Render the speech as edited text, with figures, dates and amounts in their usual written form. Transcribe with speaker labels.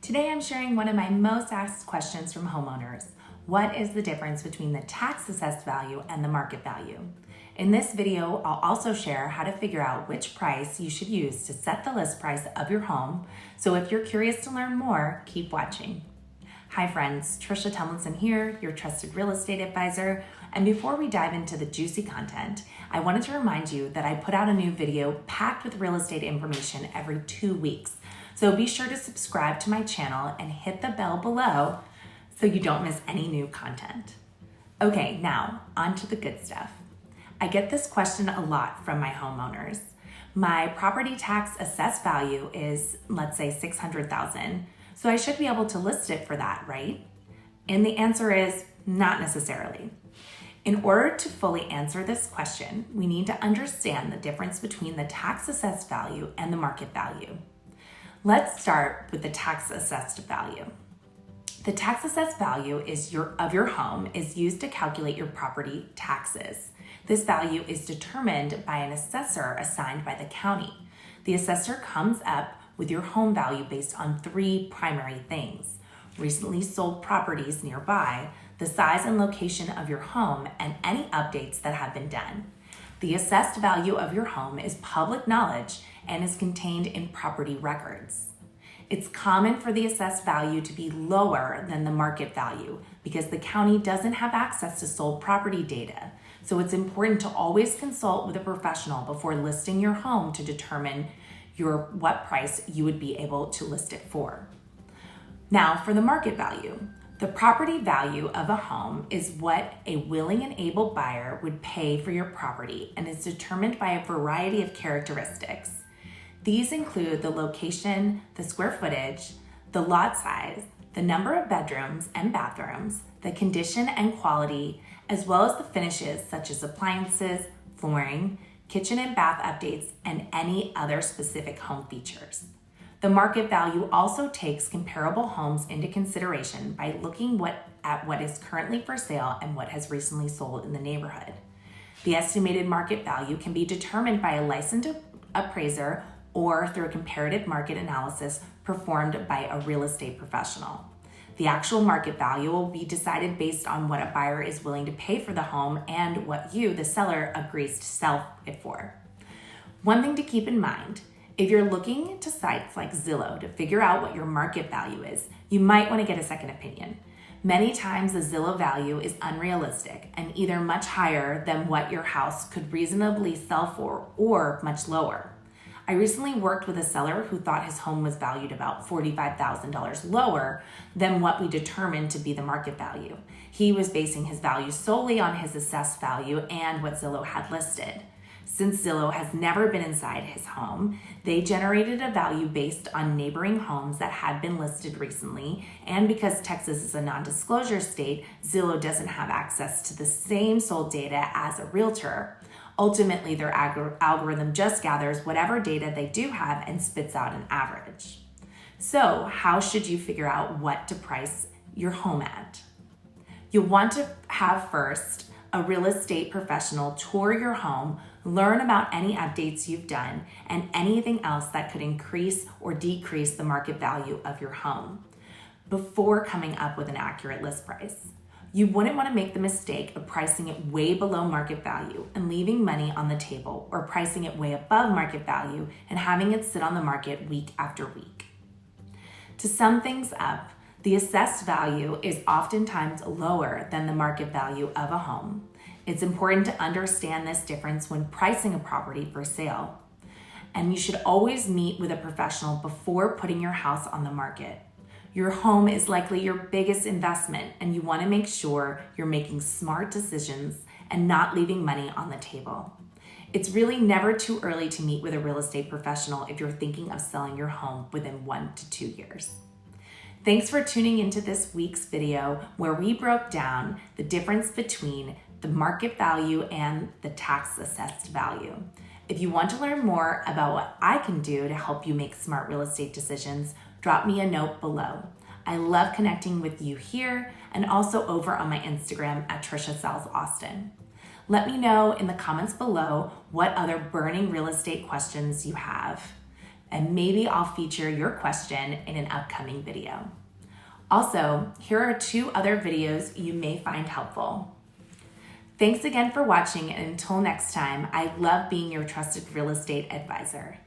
Speaker 1: Today I'm sharing one of my most asked questions from homeowners. What is the difference between the tax assessed value and the market value? In this video, I'll also share how to figure out which price you should use to set the list price of your home. So if you're curious to learn more, keep watching. Hi friends, Trisha Tomlinson here, your trusted real estate advisor. And before we dive into the juicy content, I wanted to remind you that I put out a new video packed with real estate information every 2 weeks. So be sure to subscribe to my channel and hit the bell below so you don't miss any new content. Okay, now on to the good stuff. I get this question a lot from my homeowners. My property tax assessed value is, let's say, $600,000. So I should be able to list it for that, right? And the answer is not necessarily. In order to fully answer this question, we need to understand the difference between the tax assessed value and the market value. Let's start with the tax assessed value. The tax assessed value of your home is used to calculate your property taxes. This value is determined by an assessor assigned by the county. The assessor comes up with your home value based on 3 primary things: recently sold properties nearby, the size and location of your home, and any updates that have been done. The assessed value of your home is public knowledge and is contained in property records. It's common for the assessed value to be lower than the market value because the county doesn't have access to sold property data. So it's important to always consult with a professional before listing your home to determine what price you would be able to list it for. Now for the market value. The property value of a home is what a willing and able buyer would pay for your property and is determined by a variety of characteristics. These include the location, the square footage, the lot size, the number of bedrooms and bathrooms, the condition and quality, as well as the finishes such as appliances, flooring, kitchen and bath updates, and any other specific home features. The market value also takes comparable homes into consideration by looking at what is currently for sale and what has recently sold in the neighborhood. The estimated market value can be determined by a licensed appraiser or through a comparative market analysis performed by a real estate professional. The actual market value will be decided based on what a buyer is willing to pay for the home and what you, the seller, agrees to sell it for. One thing to keep in mind: if you're looking to sites like Zillow to figure out what your market value is, you might want to get a second opinion. Many times the Zillow value is unrealistic and either much higher than what your house could reasonably sell for or much lower. I recently worked with a seller who thought his home was valued about $45,000 lower than what we determined to be the market value. He was basing his value solely on his assessed value and what Zillow had listed. Since Zillow has never been inside his home, they generated a value based on neighboring homes that had been listed recently, and because Texas is a non-disclosure state, Zillow doesn't have access to the same sold data as a realtor. Ultimately, their algorithm just gathers whatever data they do have and spits out an average. So, how should you figure out what to price your home at? You'll want to have first a real estate professional tour your home, learn about any updates you've done, and anything else that could increase or decrease the market value of your home before coming up with an accurate list price. You wouldn't want to make the mistake of pricing it way below market value and leaving money on the table, or pricing it way above market value and having it sit on the market week after week. To sum things up, the assessed value is oftentimes lower than the market value of a home. It's important to understand this difference when pricing a property for sale. And you should always meet with a professional before putting your house on the market. Your home is likely your biggest investment, and you want to make sure you're making smart decisions and not leaving money on the table. It's really never too early to meet with a real estate professional if you're thinking of selling your home within 1 to 2 years. Thanks for tuning into this week's video where we broke down the difference between the market value and the tax assessed value. If you want to learn more about what I can do to help you make smart real estate decisions, drop me a note below. I love connecting with you here and also over on my Instagram at Trisha Sells Austin. Let me know in the comments below what other burning real estate questions you have. and maybe I'll feature your question in an upcoming video. Also, here are 2 other videos you may find helpful. Thanks again for watching, and until next time, I love being your trusted real estate advisor.